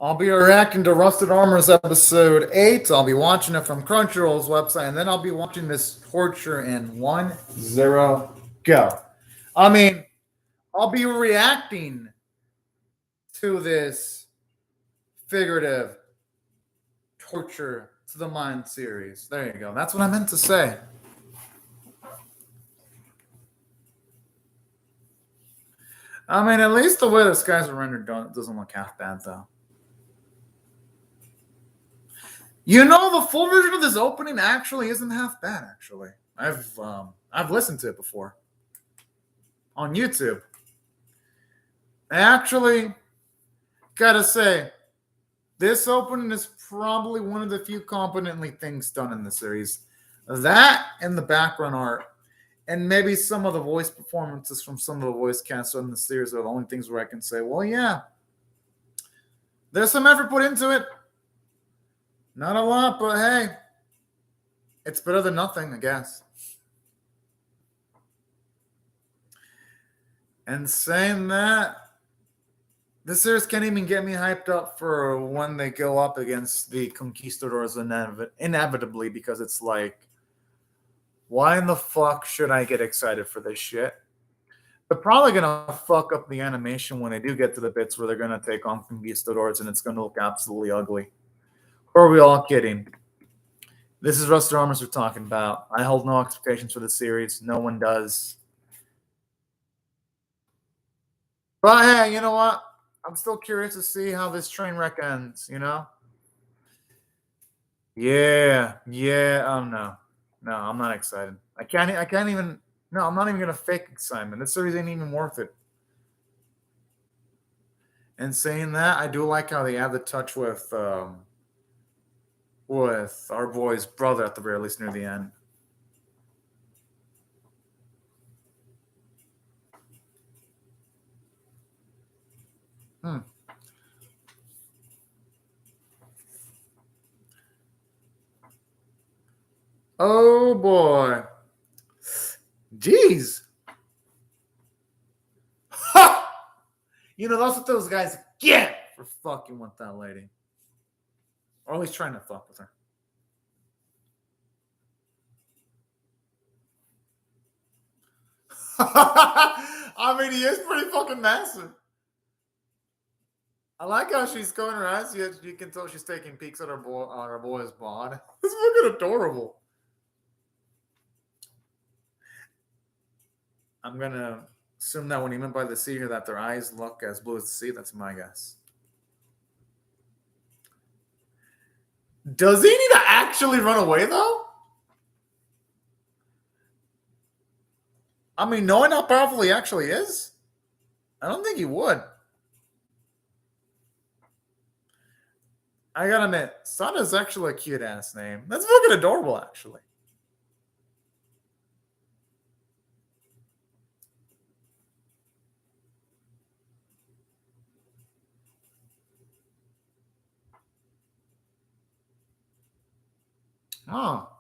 I'll be reacting to Rusted Armor's episode 8. I'll be watching it from Crunchyroll's website, and then I'll be watching this torture in 1-0 go. I mean, I'll be reacting to this figurative torture to the mind series. There you go. That's what I meant to say. I mean, at least the way the skies are rendered doesn't look half bad, though. You know, the full version of this opening actually isn't half bad. Actually, I've listened to it before on YouTube. I actually gotta say, this opening is probably one of the few competently things done in the series. That and the background art, and maybe some of the voice performances from some of the voice casts in the series are the only things where I can say, well, yeah, there's some effort put into it. Not a lot, but hey, it's better than nothing, I guess. And saying that, the series can't even get me hyped up for when they go up against the Conquistadors inevitably, because it's like, why in the fuck should I get excited for this shit? They're probably going to fuck up the animation when they do get to the bits where they're going to take on Conquistadors, and it's going to look absolutely ugly. Or are we all kidding? This is Rusted Armors we're talking about. I hold no expectations for the series. No one does. But hey, you know what? I'm still curious to see how this train wreck ends, you know? Yeah. No, I'm not excited. I can't even, no, I'm not even going to fake excitement. This series ain't even worth it. And saying that, I do like how they have the touch with our boy's brother at the very least near the end. Oh boy. Jeez. Ha! You know, that's what those guys get for fucking with that lady. Or at least trying to fuck with her. I mean, he is pretty fucking massive. I like how she's going her eyes. You can tell she's taking peeks at her boy's bod. It's fucking adorable. I'm gonna assume that when he meant by the sea here that their eyes look as blue as the sea. That's my guess. Does he need to actually run away, though? I mean, knowing how powerful he actually is, I don't think he would. I gotta admit, Sada's actually a cute-ass name. That's fucking adorable, actually. Oh.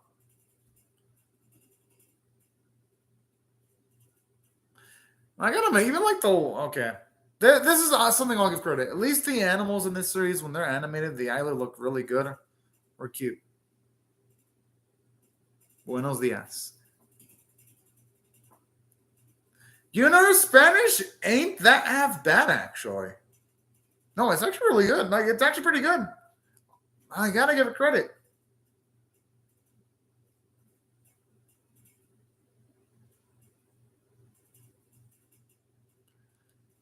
I gotta admit, even like the, okay. This is something I'll give credit. At least the animals in this series, when they're animated, they either look really good or cute. Buenos dias. You know, Spanish ain't that half bad, actually. No, it's actually really good. Like, it's actually pretty good. I gotta give it credit.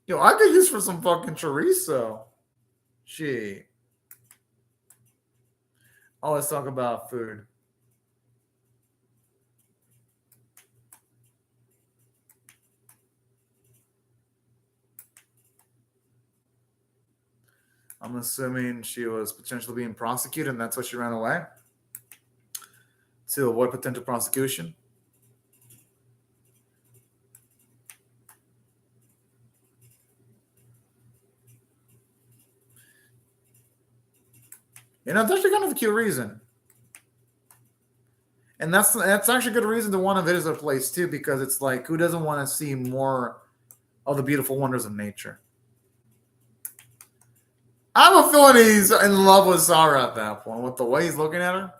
Yo, I could use for some fucking chorizo. Shit. Oh, let's talk about food. I'm assuming she was potentially being prosecuted, and that's why she ran away to avoid potential prosecution. You know, that's actually kind of a cute reason. And that's actually a good reason to want to visit a place, too, because it's like, who doesn't want to see more of the beautiful wonders of nature? I have a feeling he's in love with Sarah at that point, with the way he's looking at her.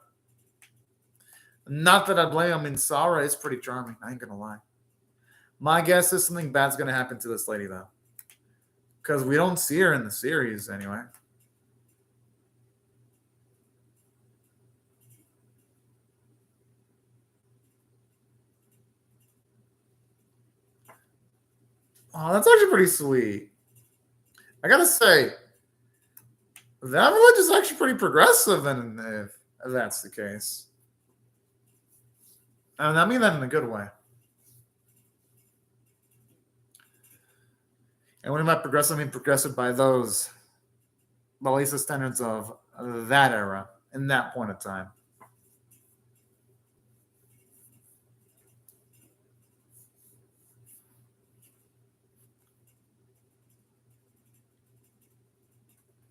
Not that I blame him. I mean, Sarah is pretty charming. I ain't gonna lie. My guess is something bad's gonna happen to this lady, though. Because we don't see her in the series, anyway. Oh, that's actually pretty sweet. I gotta say, that village is actually pretty progressive, and if that's the case. And I mean that in a good way. And when I mean progressive, I mean progressive by those, at least the standards of that era, in that point of time.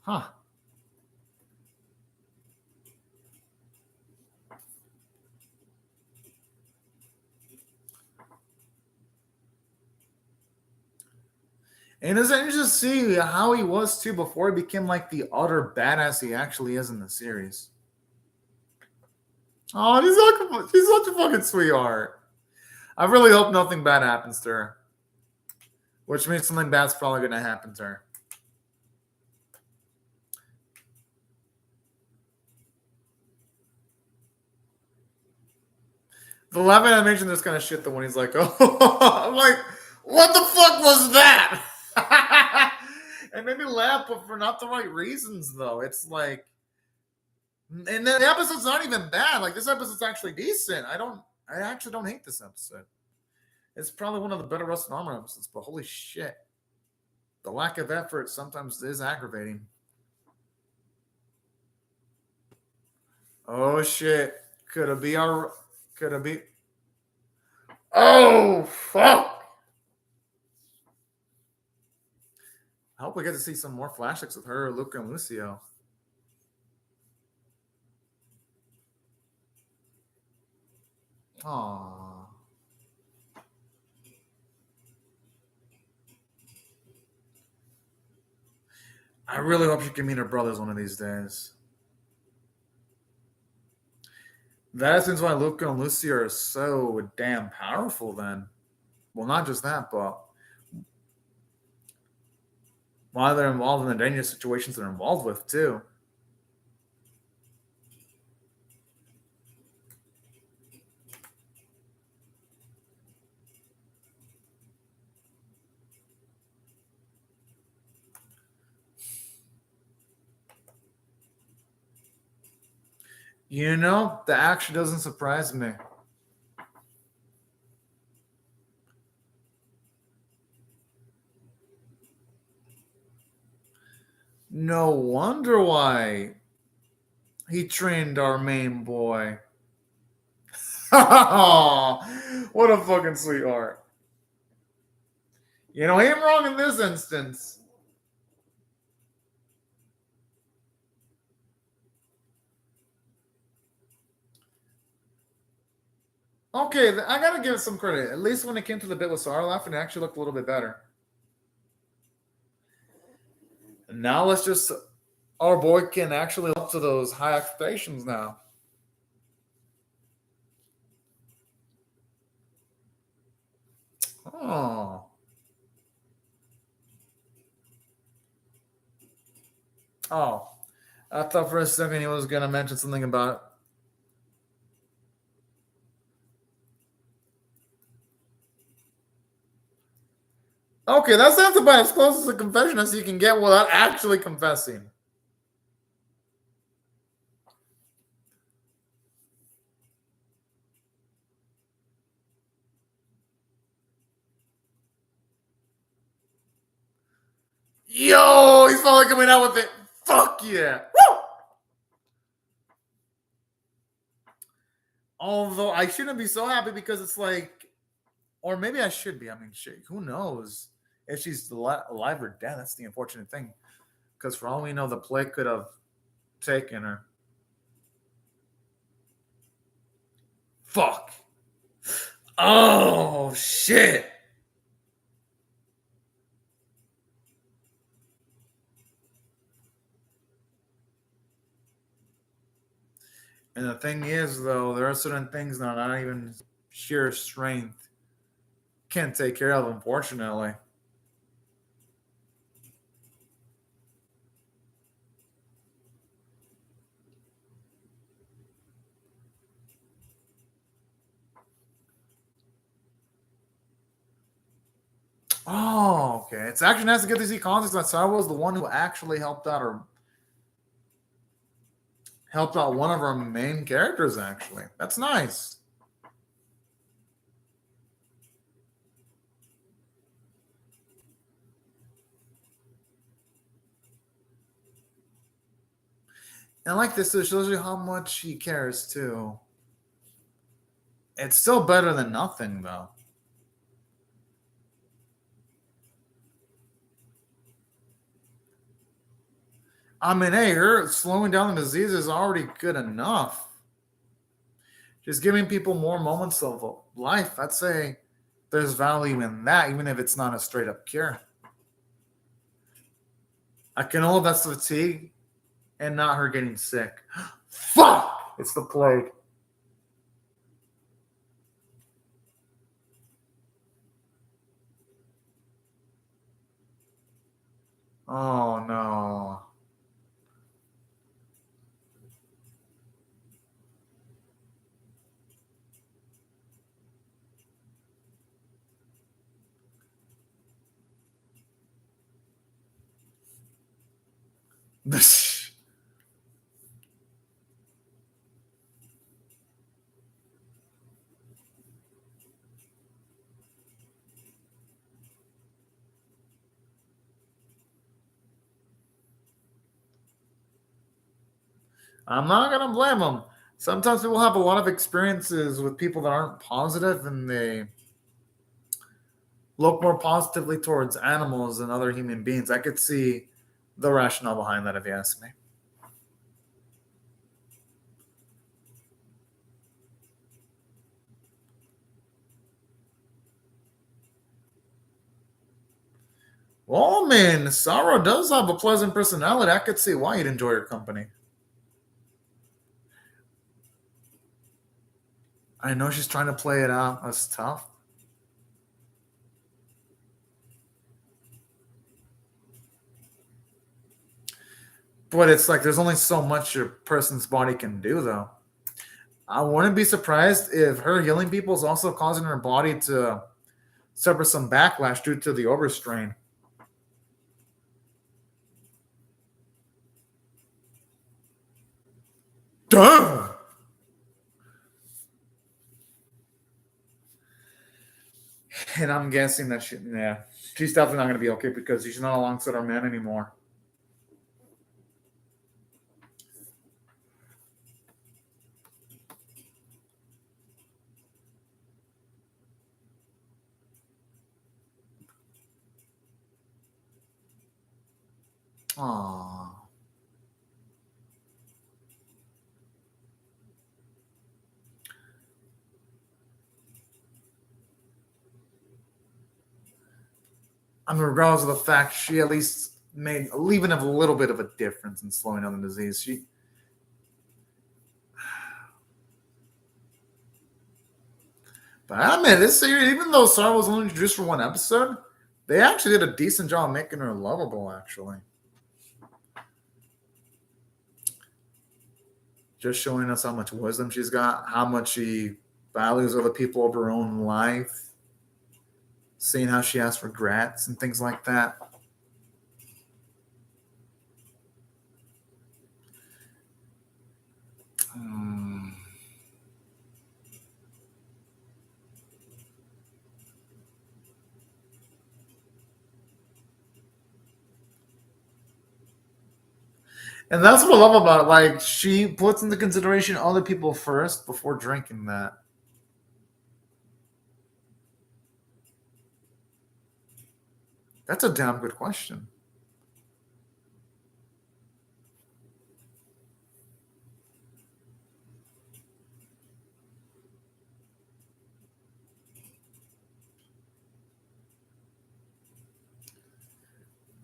Huh. And it's interesting to see how he was too before he became like the utter badass he actually is in the series. Oh, she's such a fucking sweetheart. I really hope nothing bad happens to her. Which means something bad's probably going to happen to her. The live animation, this kind of shit, the one he's like, oh, I'm like, what the fuck was that? It made me laugh, but for not the right reasons, though. It's like, and the episode's not even bad. Like, this episode's actually decent. I actually don't hate this episode. It's probably one of the better Rust and Armor episodes, but holy shit. The lack of effort sometimes is aggravating. Oh shit. Could it be? Oh fuck. I hope we get to see some more flashbacks with her, Luca, and Lucio. Aww. I really hope she can meet her brothers one of these days. That is why Luca and Lucy are so damn powerful then. Well, not just that, but why they're involved in the dangerous situations they're involved with, too. You know, the action doesn't surprise me. No wonder why he trained our main boy. What a fucking sweetheart. You know, he ain't wrong in this instance. Okay, I gotta give it some credit. At least when it came to the bit with Sarlaf, it actually looked a little bit better. And now let's just, our boy can actually live up to those high expectations now. Oh. Oh. I thought for a second he was going to mention something about. Okay, that sounds about as close as a confession as you can get without actually confessing. Yo, he's finally coming out with it. Fuck yeah. Woo! Although I shouldn't be so happy because it's like, or maybe I should be. I mean, shit, who knows if she's alive or dead? That's the unfortunate thing. Because for all we know, the plague could have taken her. Fuck. Oh, shit. And the thing is, though, there are certain things that not even sheer strength can't take care of, unfortunately. Oh, okay. It's actually nice to get to see context that Sabiiro was the one who actually helped out one of our main characters. Actually, that's nice. And like this, it shows you how much he cares too. It's still better than nothing, though. I mean, hey, her slowing down the disease is already good enough. Just giving people more moments of life, I'd say there's value in that, even if it's not a straight up cure. I can only that's fatigue and not her getting sick. Fuck! It's the plague. Oh no. I'm not gonna blame them. Sometimes people have a lot of experiences with people that aren't positive, and they look more positively towards animals than other human beings. I could see the rationale behind that, if you ask me. Well, man, Sarah does have a pleasant personality. I could see why you'd enjoy her company. I know she's trying to play it out as tough, but it's like there's only so much a person's body can do, though. I wouldn't be surprised if her healing people is also causing her body to suffer some backlash due to the overstrain. Duh! And I'm guessing that she's definitely not going to be okay because she's not alongside our man anymore. Aww. I mean, regardless of the fact she at least made even a little bit of a difference in slowing down the disease. But I admit, this series, even though Sarah was only introduced for one episode, they actually did a decent job making her lovable, actually. Just showing us how much wisdom she's got, how much she values other people over her own life, seeing how she has regrets and things like that. Hmm. And that's what I love about it. Like, she puts into consideration other people first before drinking that. That's a damn good question.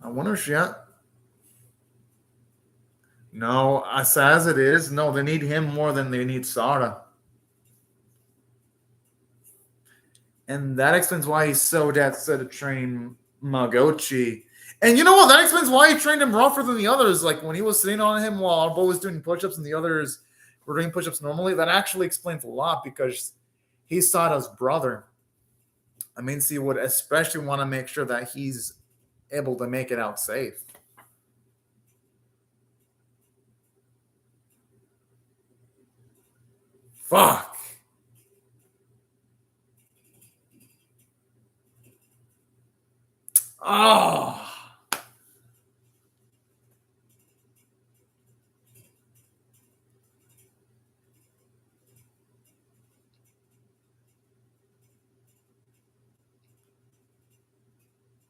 I wonder if she. No, as it is, no, they need him more than they need Sara. And that explains why he's so dead set to train Magochi. And you know what? That explains why he trained him rougher than the others. Like when he was sitting on him while Arbo was doing push-ups and the others were doing push-ups normally, that actually explains a lot because he's Sada's brother. I mean, he would especially want to make sure that he's able to make it out safe. Fuck. Oh.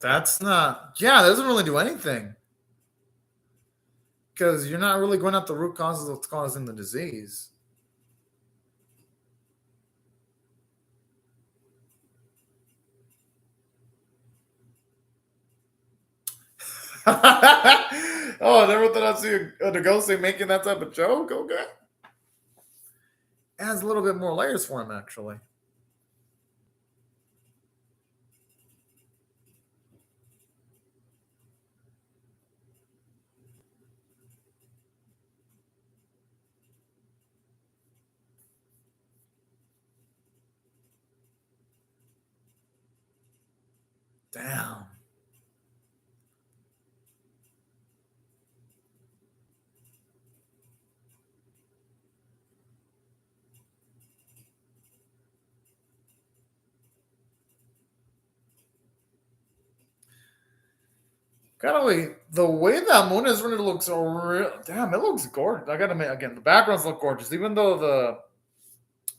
That's not. Yeah, that doesn't really do anything. Because you're not really going at the root causes of what's causing the disease. Oh, I never thought I'd see a Degose making that type of joke. Okay. It has a little bit more layers for him, actually. Damn. Kind of the way that moon is running looks so real. Damn, it looks gorgeous. I gotta admit, again, the backgrounds look gorgeous, even though the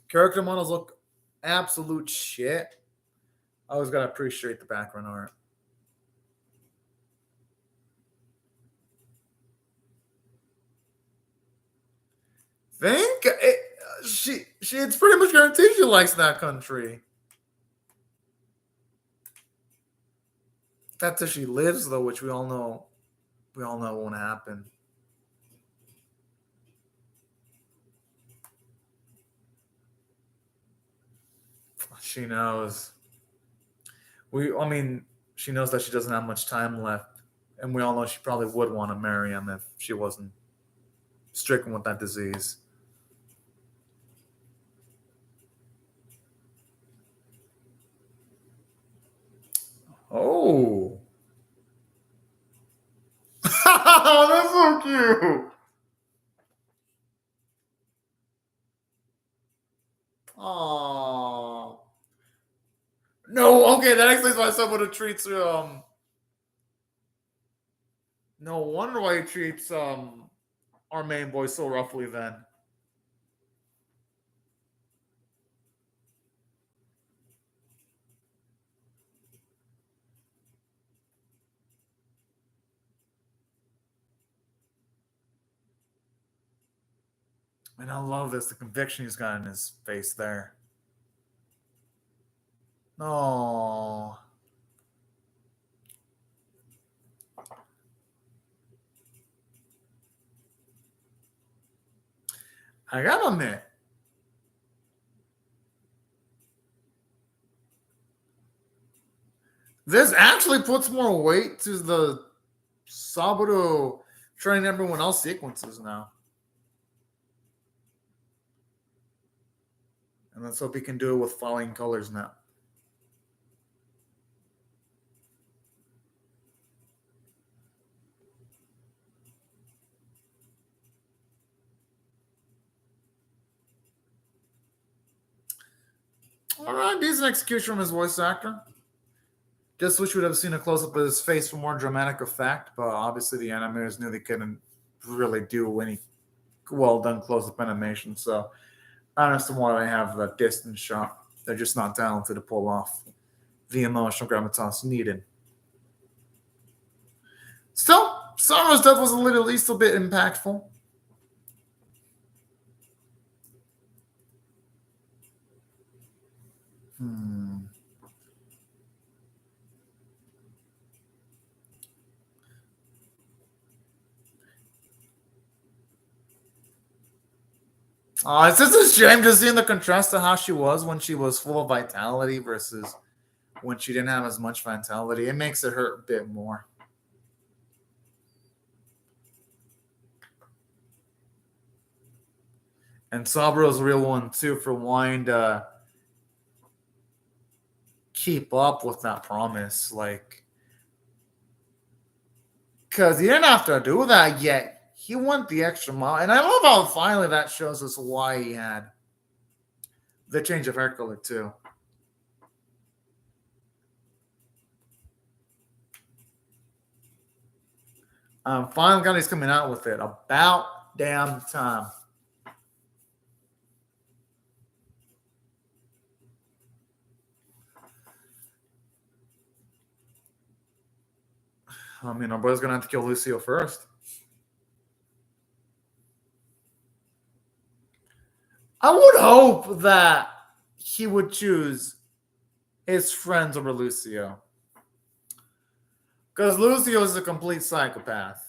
character models look absolute shit. I always gotta appreciate the background art. Think it, she it's pretty much guaranteed she likes that country. That's if she lives though, which we all know won't happen. She knows. I mean, she knows that she doesn't have much time left, and we all know she probably would want to marry him if she wasn't stricken with that disease. Oh, that's so cute. Oh no. Okay, that explains why someone treats No wonder why he treats our main boy so roughly then. And I love this, the conviction he's got in his face there. Oh. I gotta admit, this actually puts more weight to the Sabiiro training everyone else sequences now. And let's hope he can do it with falling colors now. All right, decent execution from his voice actor. Just wish we would have seen a close up of his face for more dramatic effect, but obviously the animators knew they couldn't really do any well done close up animation. So I understand why they have the distance shot. They're just not talented to pull off the emotional gravitas needed. Still, Sara's death was at least a bit impactful. It's just a shame just seeing the contrast to how she was when she was full of vitality versus when she didn't have as much vitality. It makes it hurt a bit more. And Sabiro's a real one too for wanting to keep up with that promise. Like, because he didn't have to do that yet. He went the extra mile. And I love how finally that shows us why he had the change of hair color too. Finally, he's coming out with it. About damn time. I mean, our brother's going to have to kill Lucio first. I would hope that he would choose his friends over Lucio. Because Lucio is a complete psychopath.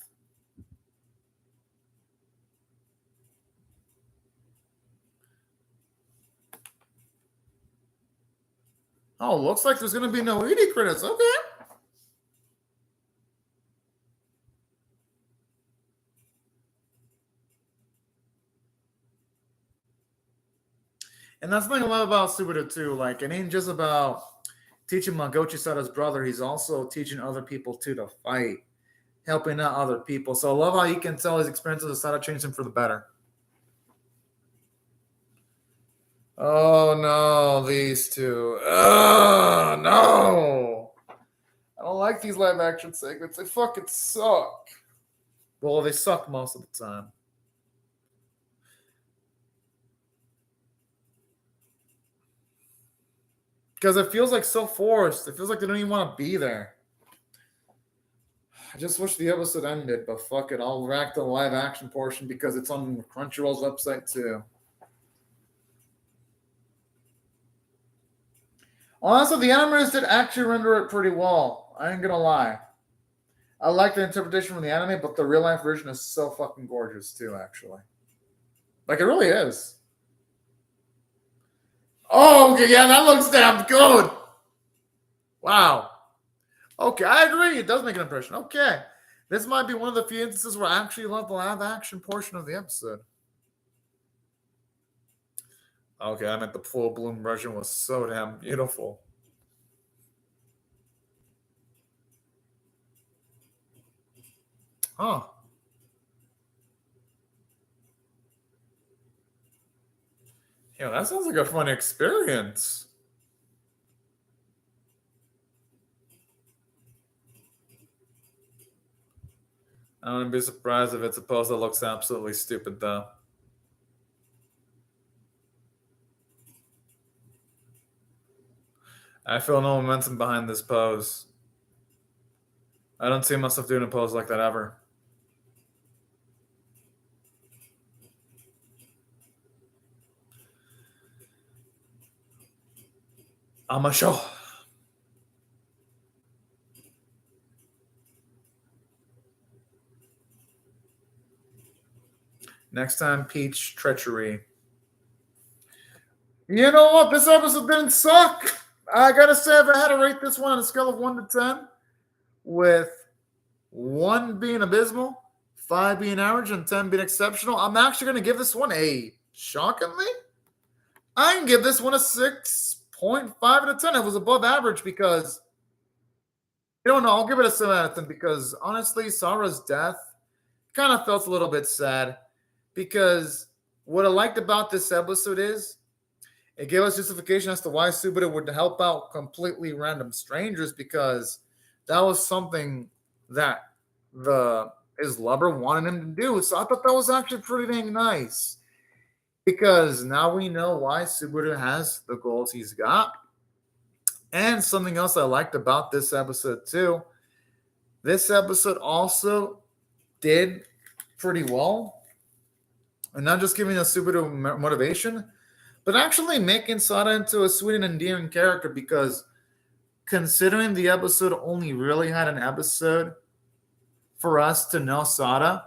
Oh, looks like there's going to be no ED credits. Okay. And that's the thing I love about Subaru too. Like, it ain't just about teaching Magochi Sada's brother. He's also teaching other people too to fight, helping out other people. So I love how you can tell his experiences with Sada changed him for the better. Oh no, these two. Oh no. I don't like these live action segments. They fucking suck. Well, they suck most of the time. Because it feels like so forced. It feels like they don't even want to be there. I just wish the episode ended, but fuck it. I'll rack the live action portion because it's on Crunchyroll's website too. Honestly, the animators did actually render it pretty well. I ain't gonna lie. I like the interpretation from the anime, but the real life version is so fucking gorgeous too, actually. Like, it really is. Oh, okay, yeah, that looks damn good. Wow. Okay, I agree. It does make an impression. Okay. This might be one of the few instances where I actually love the live action portion of the episode. Okay, I meant the full bloom version was so damn beautiful. Huh. Yeah, that sounds like a fun experience. I wouldn't be surprised if it's a pose that looks absolutely stupid, though. I feel no momentum behind this pose. I don't see myself doing a pose like that ever. I'm a show. Next time, Peach treachery. You know what? This episode didn't suck. I gotta say, if I had to rate this one on a scale of 1 to 10, with 1 being abysmal, 5 being average, and 10 being exceptional, I'm actually gonna give this one a shockingly. I can give this one a 6.5 out of 10. It was above average because I don't know. I'll give it a 7 out of 10 because honestly, Sara's death kind of felt a little bit sad because what I liked about this episode is it gave us justification as to why Subaru would help out completely random strangers because that was something that his lover wanted him to do. So I thought that was actually pretty dang nice because now we know why Subaru has the goals he's got. And something else I liked about this episode too, this episode also did pretty well. And not just giving us Subaru motivation, but actually making Sada into a sweet and endearing character because considering the episode only really had an episode for us to know Sada,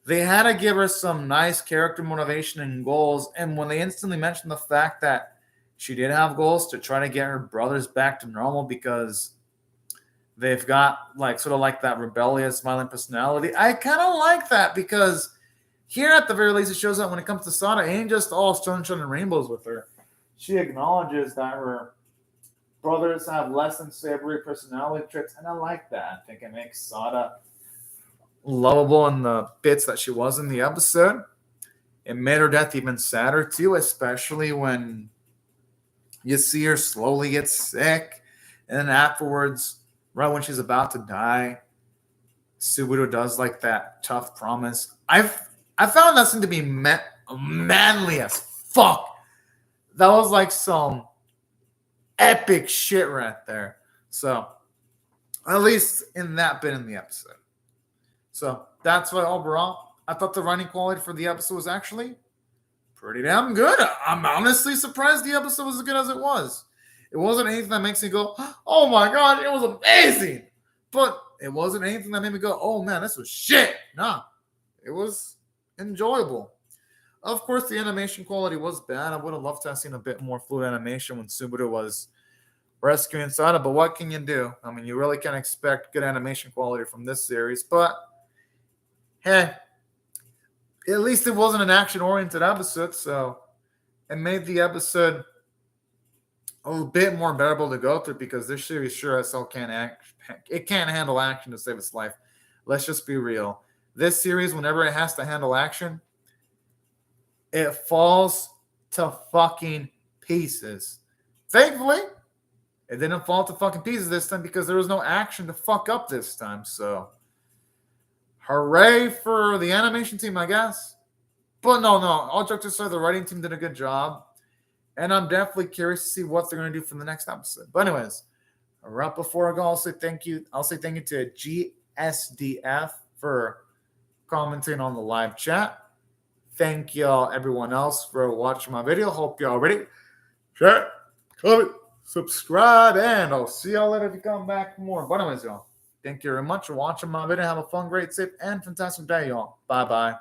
they had to give her some nice character motivation and goals. And when they instantly mentioned the fact that she did have goals to try to get her brothers back to normal because they've got like sort of like that rebellious, violent personality, I kind of like that because here at the very least it shows that when it comes to Sada, it ain't just all sunshine and rainbows with her. She acknowledges that her brothers have less than savory personality traits, and I like that. I think it makes Sada lovable in the bits that she was in the episode. It made her death even sadder too, especially when you see her slowly get sick, and then afterwards, right when she's about to die, Sabiiro does like that tough promise. I found that scene to be manly as fuck. That was like some epic shit right there. So, at least in that bit in the episode. So, that's why overall, I thought the writing quality for the episode was actually pretty damn good. I'm honestly surprised the episode was as good as it was. It wasn't anything that makes me go, oh my god, it was amazing. But it wasn't anything that made me go, oh man, this was shit. Nah, it was enjoyable. Of course, the animation quality was bad. I would have loved to have seen a bit more fluid animation when Sabiiro was rescuing Sada, but what can you do? I mean, you really can't expect good animation quality from this series, but hey, at least it wasn't an action-oriented episode, so it made the episode a bit more bearable to go through because this series sure as hell can't handle action to save its life. Let's just be real. This series, whenever it has to handle action, it falls to fucking pieces. Thankfully, it didn't fall to fucking pieces this time because there was no action to fuck up this time. So, hooray for the animation team, I guess. But no. All jokes aside, the writing team did a good job. And I'm definitely curious to see what they're going to do for the next episode. But anyways, right before I go, I'll say thank you to GSDF for commenting on the live chat. Thank y'all, everyone else, for watching my video. Hope y'all ready. Share, comment, subscribe, and I'll see y'all later if you come back for more. But anyways, y'all, thank you very much for watching my video. Have a fun, great, safe, and fantastic day, y'all. Bye-bye.